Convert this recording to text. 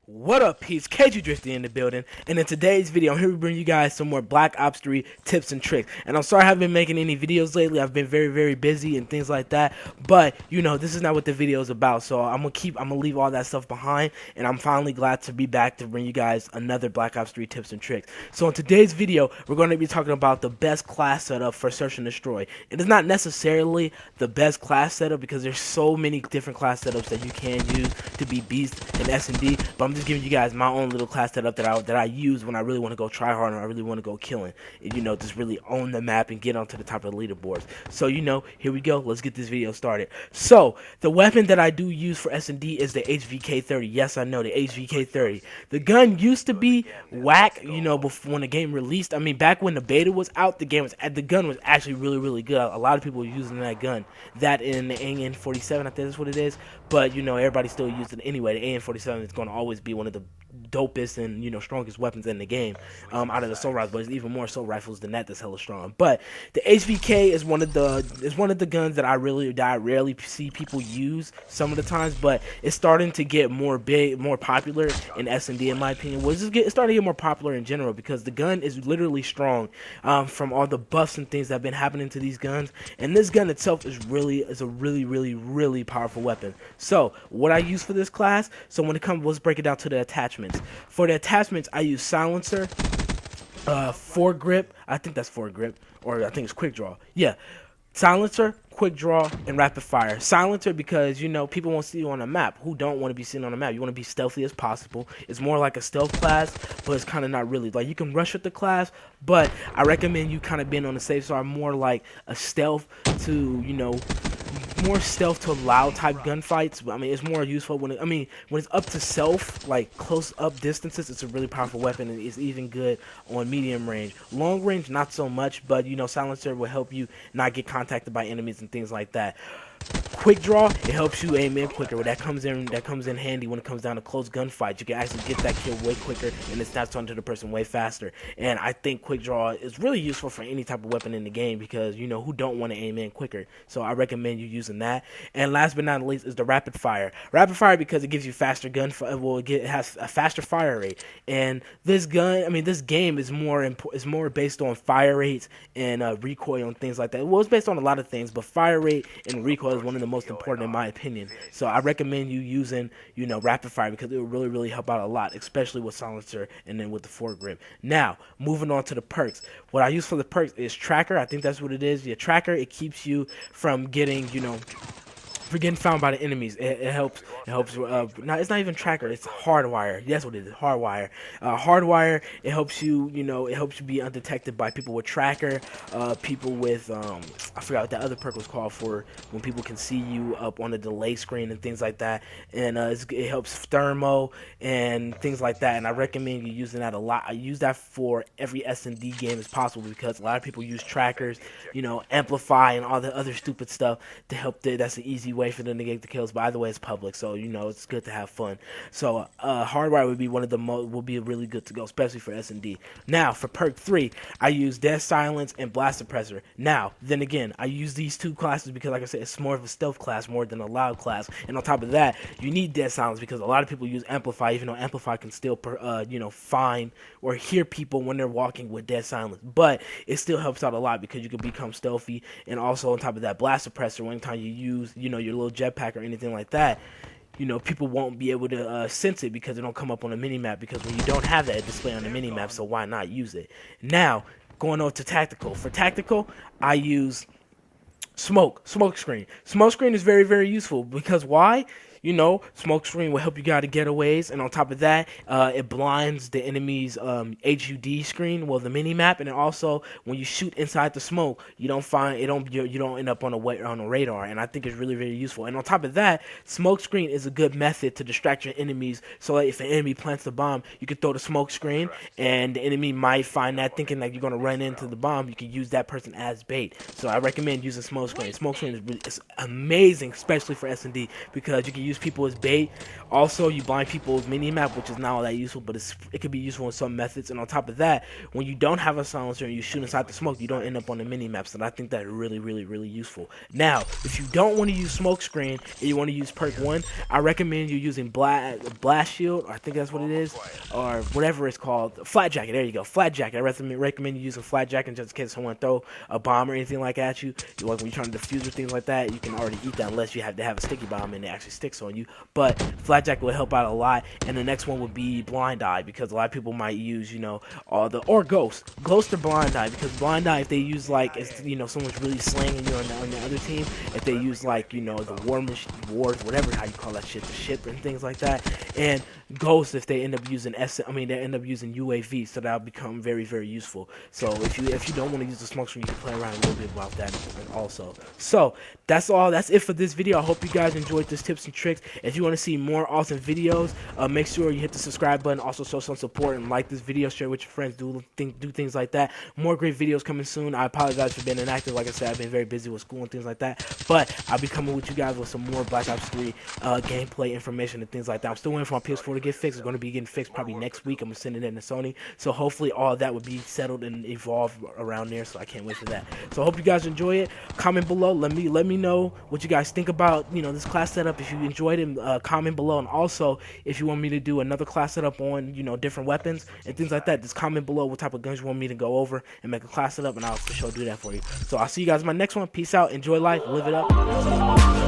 What up, peeps? KgDriftyy in the building, and in today's video, I'm here to bring you guys some more Black Ops 3 tips and tricks. And I'm sorry I haven't been making any videos lately. I've been very busy and things like that. But you know, this is not what the video is about. So I'm gonna leave all that stuff behind, and I'm finally glad to be back to bring you guys another Black Ops 3 tips and tricks. So in today's video, we're going to be talking about the best class setup for search and destroy. It is not necessarily the best class setup because there's so many different class setups that you can use to be beast in S&D. But I'm just giving you guys my own little class setup that I use when I really want to go try hard and I really want to go killing, and you know, just really own the map and get onto the top of the leaderboards. So you know, here we go. Let's get this video started. So the weapon that I do use for S&D is the HVK-30. Yes, I know, the HVK-30. The gun used to be whack, you know, before when the game released. I mean, back when the beta was out, the gun was actually really good. A lot of people were using that gun. That in the AN-47, I think that's what it is. But you know, everybody still used it anyway. The AN-47 is going to always be one of the dopest and, you know, strongest weapons in the game, out of the assault rifles. But there's even more assault rifles than that that's hella strong. But the HVK is one of the guns that I rarely see people use some of the times, but it's starting to get more popular in S&D, in my opinion. Well, it's starting to get more popular in general because the gun is literally strong, from all the buffs and things that have been happening to these guns. And this gun itself is a really powerful weapon. So what I use for this class, so when it comes, let's break it down to the attachments. For the attachments, I use silencer, foregrip, I think that's foregrip, or I think it's quick draw. Yeah, silencer, quick draw, and rapid fire. Silencer because, you know, people won't see you on the map. Who don't want to be seen on the map? You want to be stealthy as possible. It's more like a stealth class, but it's kind of not really. Like, you can rush with the class, but I recommend you kind of being on the safe side, more like a stealth to, you know, more stealth to loud type gunfights. I mean, it's more useful when when it's up to self, like close up distances. It's a really powerful weapon, and it's even good on medium range. Long range, not so much, but you know, silencer will help you not get contacted by enemies and things like that. Quick draw, it helps you aim in quicker. That comes in handy when it comes down to close gunfights. You can actually get that kill way quicker, and it snaps onto the person way faster. And I think quick draw is really useful for any type of weapon in the game because, you know, who don't want to aim in quicker? So I recommend you using that. And last but not least is the rapid fire. Rapid fire because it gives you faster it has a faster fire rate. And this game is more based on fire rates and recoil and things like that. Well, it's based on a lot of things, but fire rate and recoil is one of the most important in my opinion. So I recommend you using, you know, rapid fire because it will really help out a lot, especially with silencer and then with the foregrip. Now, moving on to the perks. What I use for the perks is tracker. I think that's what it is. Yeah, tracker. It keeps you from getting, you know, for getting found by the enemies. It helps. No, it's not even tracker. It's hardwire. That's what it is. Hardwire. Hardwire. It helps you. You know, it helps you be undetected by people with tracker. People with I forgot what that other perk was called for when people can see you up on the delay screen and things like that. And it helps thermo and things like that. And I recommend you using that a lot. I use that for every S&D game as possible because a lot of people use trackers. You know, amplify and all the other stupid stuff to help. That's an easy way for them to get the kills. By the way, it's public, so you know it's good to have fun. So hardwire would be will be really good to go, especially for S&D. Now for perk 3, I use dead silence and blast suppressor. Now then again, I use these two classes because, like I said, it's more of a stealth class more than a loud class. And on top of that, you need dead silence because a lot of people use amplify, even though amplify can still you know, find or hear people when they're walking with dead silence. But it still helps out a lot because you can become stealthy. And also on top of that, blast suppressor, anytime you use, you know, your little jetpack or anything like that, you know, people won't be able to sense it because it don't come up on the minimap, because when you don't have that display on the minimap, so why not use it? Now, going on to tactical. For tactical, I use smoke screen. Smoke screen is very useful because why? You know, smoke screen will help you get out of getaways, and on top of that, it blinds the enemy's HUD screen, well, the mini map, and then also when you shoot inside the smoke, you don't end up on a radar, and I think it's really useful. And on top of that, smoke screen is a good method to distract your enemies. So like, if an enemy plants the bomb, you can throw the smoke screen, and the enemy might find that thinking like you're gonna run into the bomb. You can use that person as bait. So I recommend using smoke screen. Smoke screen is amazing, especially for S&D, because you can use use people as bait. Also, you blind people with mini-map, which is not all that useful, but it could be useful in some methods. And on top of that, when you don't have a silencer and you shoot inside the smoke, you don't end up on the mini-maps, and I think that's really, really, really useful. Now, if you don't want to use smoke screen and you want to use perk 1, I recommend you using blast shield, or I think that's what it is, or whatever it's called. Flat jacket, there you go, flat jacket. I recommend you using flat jacket just in case someone throw a bomb or anything like at you. Like when you're trying to defuse or things like that, you can already eat that unless you have to have a sticky bomb and it actually sticks on you. But flat jacket will help out a lot. And the next one would be blind eye, because a lot of people might use, you know, or ghost or blind eye, because blind eye, if they use like, if, you know, someone's really slanging you on the other team, if they use like, you know, the wars, whatever how you call that shit, the ship and things like that. And ghost, if they end up using they end up using UAV, so that'll become very, very useful. So if you don't want to use the smoke screen, you can play around a little bit about that also. So that's it for this video. I hope you guys enjoyed this tips and tricks. If you want to see more awesome videos, make sure you hit the subscribe button, also show some support and like this video, share with your friends, do things like that. More great videos coming soon. I apologize for being inactive. Like I said, I've been very busy with school and things like that, but I'll be coming with you guys with some more Black Ops 3 gameplay information and things like that. I'm still waiting for my PS4 to get fixed. It's going to be getting fixed probably next week. I'm sending it in to Sony, so hopefully all of that would be settled and evolved around there, so I can't wait for that. So I hope you guys enjoy it. Comment below, let me know what you guys think about, you know, this class setup. If you enjoyed it, comment below. And also, if you want me to do another class setup on, you know, different weapons and things like that, just comment below what type of guns you want me to go over and make a class setup, and I'll for sure do that for you. So I'll see you guys in my next one. Peace out, enjoy life, live it up.